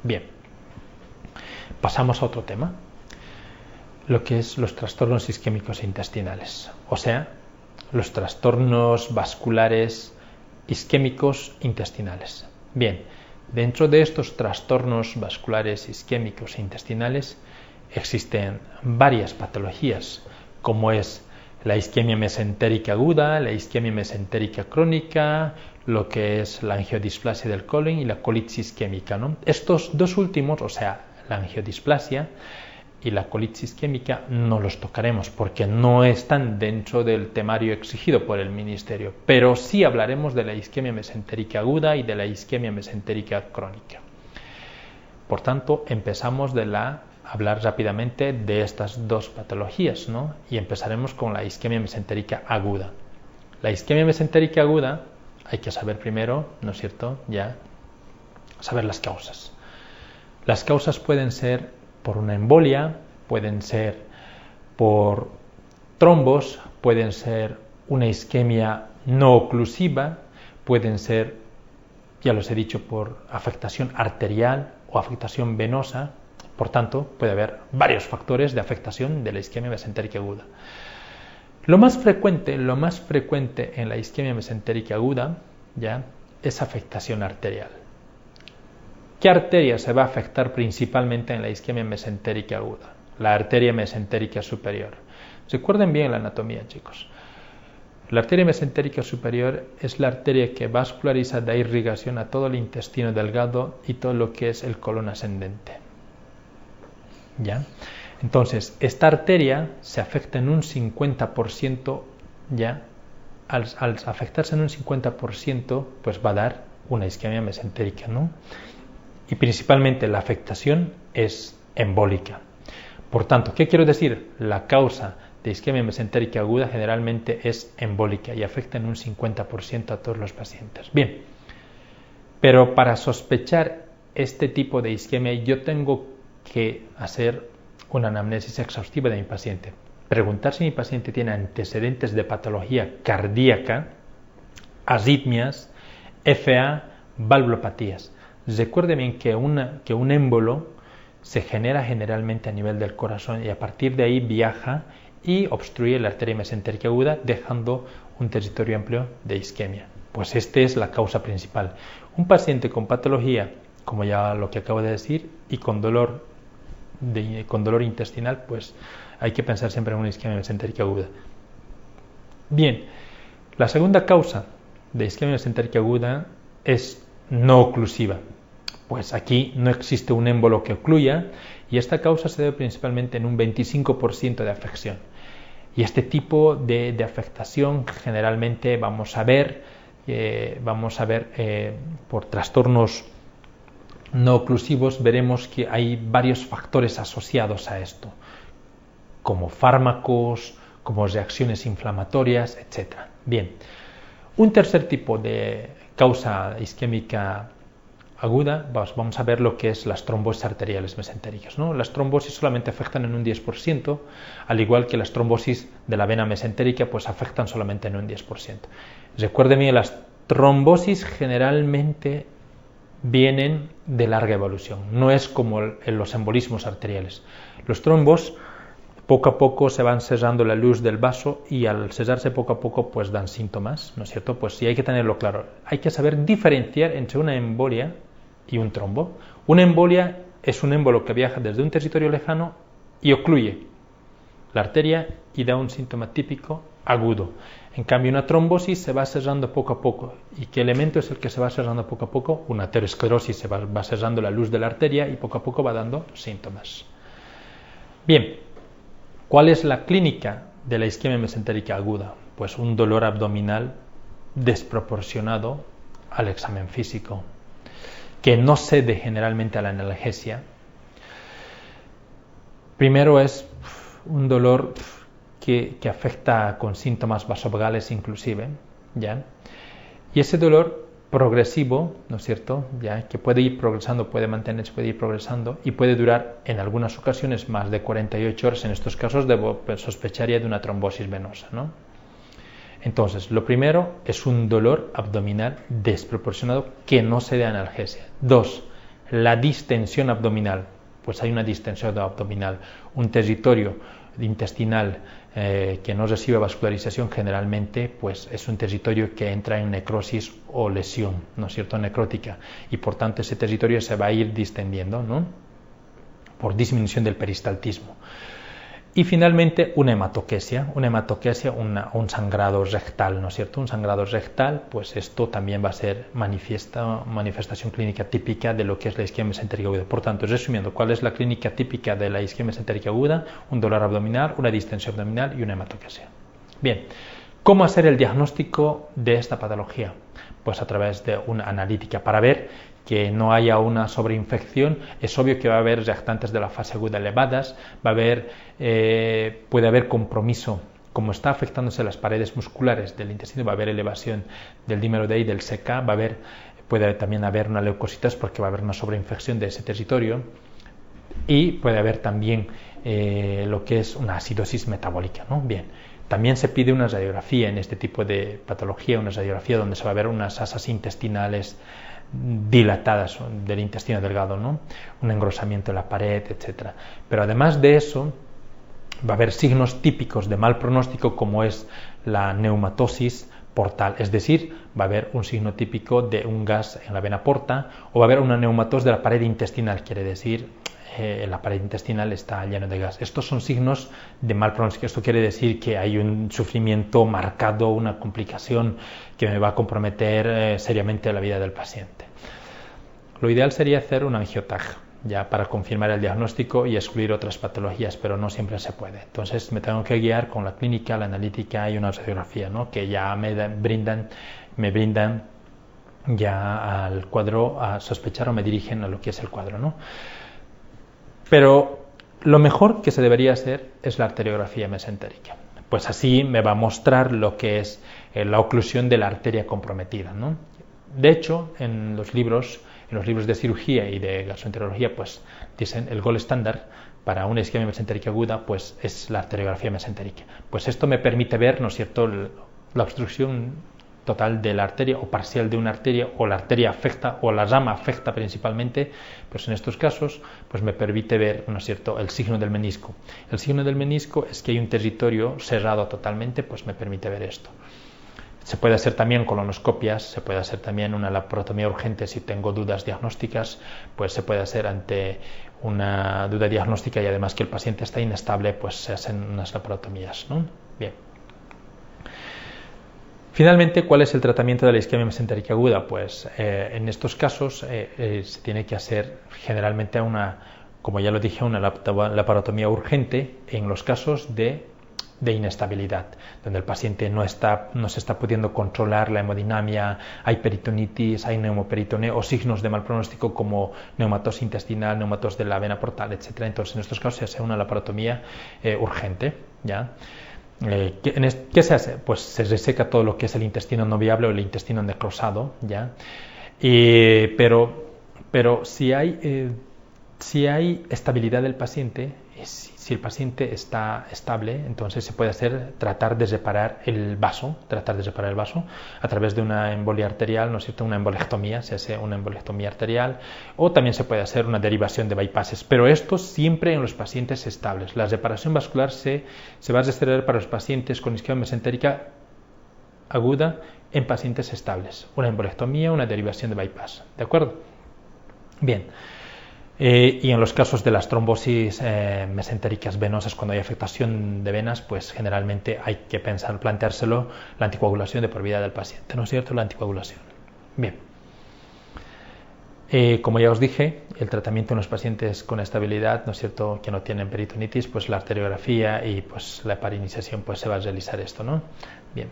Bien, pasamos a otro tema, lo que es los trastornos isquémicos intestinales, o sea, los trastornos vasculares isquémicos intestinales. Bien, dentro de estos trastornos vasculares isquémicos intestinales existen varias patologías, como es la isquemia mesentérica aguda, la isquemia mesentérica crónica, lo que es la angiodisplasia del colon y la colitis isquémica, ¿no? Estos dos últimos, o sea, la angiodisplasia y la colitis isquémica, no los tocaremos porque no están dentro del temario exigido por el Ministerio, pero sí hablaremos de la isquemia mesentérica aguda y de la isquemia mesentérica crónica. Por tanto, empezamos hablar rápidamente de estas dos patologías, ¿no? Y empezaremos con la isquemia mesentérica aguda. La isquemia mesentérica aguda, hay que saber primero, ¿no es cierto?, ya saber las causas. Las causas pueden ser por una embolia, pueden ser por trombos, pueden ser una isquemia no oclusiva, pueden ser, ya los he dicho, por afectación arterial o afectación venosa. Por tanto, puede haber varios factores de afectación de la isquemia mesentérica aguda. Lo más frecuente en la isquemia mesentérica aguda ya es afectación arterial. ¿Qué arteria se va a afectar principalmente en la isquemia mesentérica aguda? La arteria mesentérica superior. Recuerden bien la anatomía, chicos. La arteria mesentérica superior es la arteria que vasculariza, da irrigación a todo el intestino delgado y todo lo que es el colon ascendente. ¿Ya? Entonces, esta arteria se afecta en un 50%, ya, al afectarse en un 50%, pues va a dar una isquemia mesentérica, ¿no? Y principalmente la afectación es embólica. Por tanto, ¿qué quiero decir? La causa de isquemia mesentérica aguda generalmente es embólica y afecta en un 50% a todos los pacientes. Bien, pero para sospechar este tipo de isquemia yo tengo que hacer una anamnesis exhaustiva de mi paciente. Preguntar si mi paciente tiene antecedentes de patología cardíaca, arritmias, FA, valvulopatías. Recuerden bien que un émbolo se genera generalmente a nivel del corazón y a partir de ahí viaja y obstruye la arteria mesentérica aguda, dejando un territorio amplio de isquemia. Pues esta es la causa principal. Un paciente con patología, como ya lo que acabo de decir, y con dolor intestinal, pues hay que pensar siempre en una isquemia mesentérica aguda. Bien, la segunda causa de isquemia mesentérica aguda es no oclusiva. Pues aquí no existe un émbolo que ocluya y esta causa se debe principalmente en un 25% de afección. Y este tipo de afectación generalmente vamos a ver por trastornos no oclusivos, veremos que hay varios factores asociados a esto, como fármacos, como reacciones inflamatorias, etc. Bien, un tercer tipo de causa isquémica aguda, vamos a ver lo que es las trombosis arteriales mesentéricas, ¿no? Las trombosis solamente afectan en un 10%, al igual que las trombosis de la vena mesentérica, pues afectan solamente en un 10%. Recuerden bien, las trombosis generalmente vienen de larga evolución, no es como en los embolismos arteriales. Los trombos poco a poco se van cerrando la luz del vaso y al cerrarse poco a poco pues dan síntomas, ¿no es cierto? Pues sí, hay que tenerlo claro, hay que saber diferenciar entre una embolia y un trombo. Una embolia es un émbolo que viaja desde un territorio lejano y ocluye la arteria y da un síntoma típico agudo. En cambio, una trombosis se va cerrando poco a poco. ¿Y qué elemento es el que se va cerrando poco a poco? Una aterosclerosis, se va cerrando la luz de la arteria y poco a poco va dando síntomas. Bien, ¿cuál es la clínica de la isquemia mesentérica aguda? Pues un dolor abdominal desproporcionado al examen físico, que no cede generalmente a la analgesia. Primero es un dolor que afecta con síntomas vasovagales inclusive, ¿ya? Y ese dolor progresivo, ¿no es cierto?, ya que puede ir progresando, puede mantenerse, puede ir progresando y puede durar en algunas ocasiones más de 48 horas. En estos casos debo sospechar ya de una trombosis venosa, ¿no? Entonces, lo primero es un dolor abdominal desproporcionado que no se dé analgesia. 2. la distensión abdominal, pues hay una distensión abdominal, un territorio intestinal que no recibe vascularización generalmente, pues es un territorio que entra en necrosis o lesión, ¿no es cierto?, necrótica, y por tanto ese territorio se va a ir distendiendo, ¿no?, por disminución del peristaltismo. Y finalmente una hematoquesia, un sangrado rectal, ¿no es cierto? Un sangrado rectal, pues esto también va a ser manifestación clínica típica de lo que es la isquemia mesentérica aguda. Por tanto, resumiendo, ¿cuál es la clínica típica de la isquemia mesentérica aguda? Un dolor abdominal, una distensión abdominal y una hematoquesia. Bien, ¿cómo hacer el diagnóstico de esta patología? Pues a través de una analítica para ver que no haya una sobreinfección. Es obvio que va a haber reactantes de la fase aguda elevadas, puede haber compromiso, como está afectándose las paredes musculares del intestino, va a haber elevación del dímero D y del CK, puede también haber una leucocitos porque va a haber una sobreinfección de ese territorio, y puede haber también lo que es una acidosis metabólica, ¿no? Bien. También se pide una radiografía en este tipo de patología, una radiografía donde se va a ver unas asas intestinales dilatadas del intestino delgado, ¿no?, un engrosamiento de la pared, etc. Pero además de eso, va a haber signos típicos de mal pronóstico como es la neumatosis portal, es decir, va a haber un signo típico de un gas en la vena porta, o va a haber una neumatosis de la pared intestinal, quiere decir la pared intestinal está llena de gas. Estos son signos de mal pronóstico. Esto quiere decir que hay un sufrimiento marcado, una complicación que me va a comprometer seriamente la vida del paciente. Lo ideal sería hacer un angiotag ya para confirmar el diagnóstico y excluir otras patologías, pero no siempre se puede. Entonces me tengo que guiar con la clínica, la analítica y una radiografía, ¿no?, que ya me brindan ya al cuadro a sospechar o me dirigen a lo que es el cuadro, ¿no? Pero lo mejor que se debería hacer es la arteriografía mesentérica, pues así me va a mostrar lo que es la oclusión de la arteria comprometida, ¿no? De hecho, en los libros de cirugía y de gastroenterología, pues dicen el gold estándar para una isquemia mesentérica aguda, pues es la arteriografía mesentérica. Pues esto me permite ver, ¿no es cierto?, la obstrucción total de la arteria o parcial de una arteria, o la arteria afecta o la rama afecta principalmente, pues en estos casos pues me permite ver, ¿no es cierto?, el signo del menisco. El signo del menisco es que hay un territorio cerrado totalmente, pues me permite ver esto. Se puede hacer también colonoscopias, se puede hacer también una laparotomía urgente si tengo dudas diagnósticas, pues se puede hacer ante una duda diagnóstica y además que el paciente está inestable, pues se hacen unas laparotomías, ¿no? Bien. Finalmente, ¿cuál es el tratamiento de la isquemia mesentérica aguda? Pues en estos casos se tiene que hacer generalmente como ya lo dije, una laparotomía urgente en los casos de inestabilidad, donde el paciente no se está pudiendo controlar la hemodinamia, hay peritonitis, hay neumoperitoneo o signos de mal pronóstico como neumatosis intestinal, neumatosis de la vena portal, etc. Entonces, en estos casos se hace una laparotomía urgente, ¿ya? ¿Qué se hace? Pues se reseca todo lo que es el intestino no viable o el intestino necrosado, ¿ya? Pero si hay estabilidad del paciente, si el paciente está estable, entonces se puede tratar de reparar el vaso a través de una embolia arterial, ¿no es cierto?, una embolectomía, se hace una embolectomía arterial, o también se puede hacer una derivación de bypasses, pero esto siempre en los pacientes estables. La reparación vascular se va a restaurar para los pacientes con isquemia mesentérica aguda en pacientes estables, una embolectomía, una derivación de bypass, ¿de acuerdo? Bien. Y en los casos de las trombosis mesentéricas venosas, cuando hay afectación de venas, pues generalmente hay que planteárselo la anticoagulación de por vida del paciente, ¿no es cierto?, la anticoagulación. Bien. Como ya os dije, el tratamiento en los pacientes con estabilidad, ¿no es cierto?, que no tienen peritonitis, pues la arteriografía y pues la heparinización, pues se va a realizar esto, ¿no? Bien.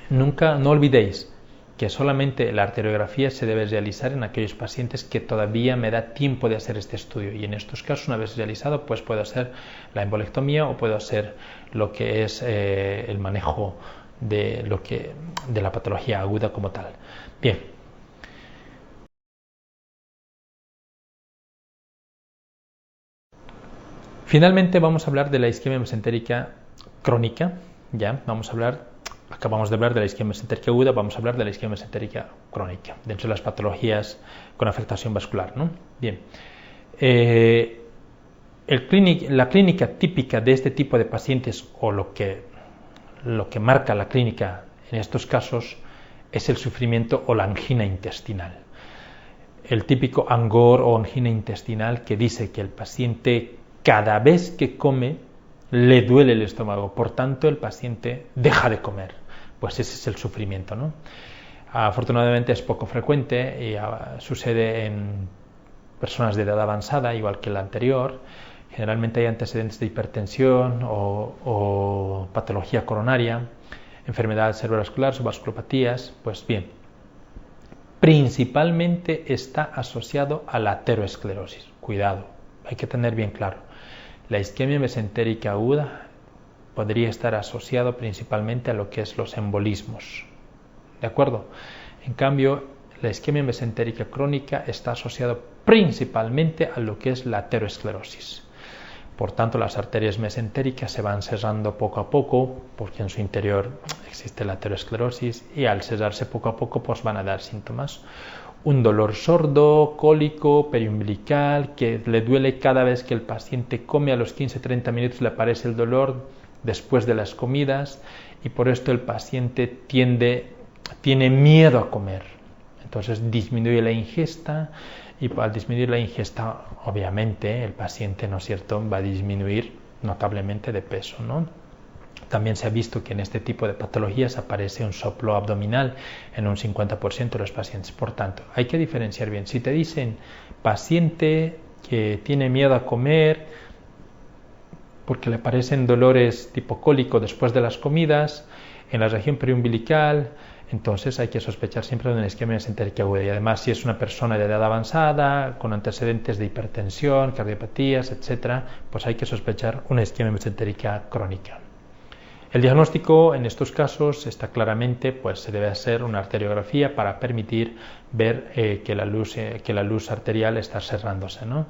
No olvidéis que solamente la arteriografía se debe realizar en aquellos pacientes que todavía me da tiempo de hacer este estudio, y en estos casos, una vez realizado, pues puedo hacer la embolectomía o puedo hacer lo que es el manejo de la patología aguda como tal. Bien. Finalmente vamos a hablar de la isquemia mesentérica crónica, ya vamos a hablar Acabamos de hablar de la isquemia mesentérica aguda, vamos a hablar de la isquemia mesentérica crónica, dentro de las patologías con afectación vascular, ¿no? Bien. La clínica típica de este tipo de pacientes, o lo que marca la clínica en estos casos, es el sufrimiento o la angina intestinal. El típico angor o angina intestinal que dice que el paciente cada vez que come le duele el estómago, por tanto el paciente deja de comer. Pues ese es el sufrimiento, ¿no? Afortunadamente es poco frecuente y sucede en personas de edad avanzada, igual que la anterior. Generalmente hay antecedentes de hipertensión o patología coronaria, enfermedad cerebrovascular, subvasculopatías. Pues bien, principalmente está asociado a la ateroesclerosis. Cuidado, hay que tener bien claro. La isquemia mesentérica aguda podría estar asociado principalmente a lo que es los embolismos. ¿De acuerdo? En cambio, la isquemia mesentérica crónica está asociado principalmente a lo que es la ateroesclerosis. Por tanto, las arterias mesentéricas se van cerrando poco a poco, porque en su interior existe la ateroesclerosis, y al cerrarse poco a poco pues van a dar síntomas. Un dolor sordo, cólico, periumbilical, que le duele cada vez que el paciente come. A los 15-30 minutos le aparece el dolor después de las comidas, y por esto el paciente tiene miedo a comer. Entonces disminuye la ingesta, y al disminuir la ingesta, obviamente, el paciente, ¿no es cierto?, va a disminuir notablemente de peso, ¿no? También se ha visto que en este tipo de patologías aparece un soplo abdominal en un 50% de los pacientes. Por tanto, hay que diferenciar bien. Si te dicen paciente que tiene miedo a comer porque le aparecen dolores tipo cólico después de las comidas en la región periumbilical, entonces hay que sospechar siempre de una isquemia mesentérica aguda. Y además, si es una persona de edad avanzada, con antecedentes de hipertensión, cardiopatías, etc., pues hay que sospechar una isquemia mesentérica crónica. El diagnóstico en estos casos está claramente, pues se debe hacer una arteriografía para permitir ver que la luz arterial está cerrándose, ¿no?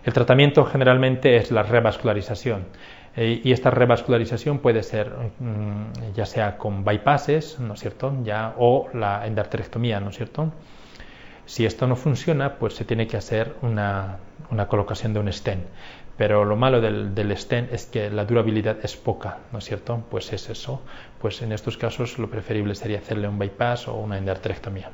El tratamiento generalmente es la revascularización. Y esta revascularización puede ser ya sea con bypasses, ¿no es cierto?, o la endarterectomía, ¿no es cierto? Si esto no funciona, pues se tiene que hacer una colocación de un stent. Pero lo malo del stent es que la durabilidad es poca, ¿no es cierto? Pues es eso. Pues en estos casos lo preferible sería hacerle un bypass o una endarterectomía.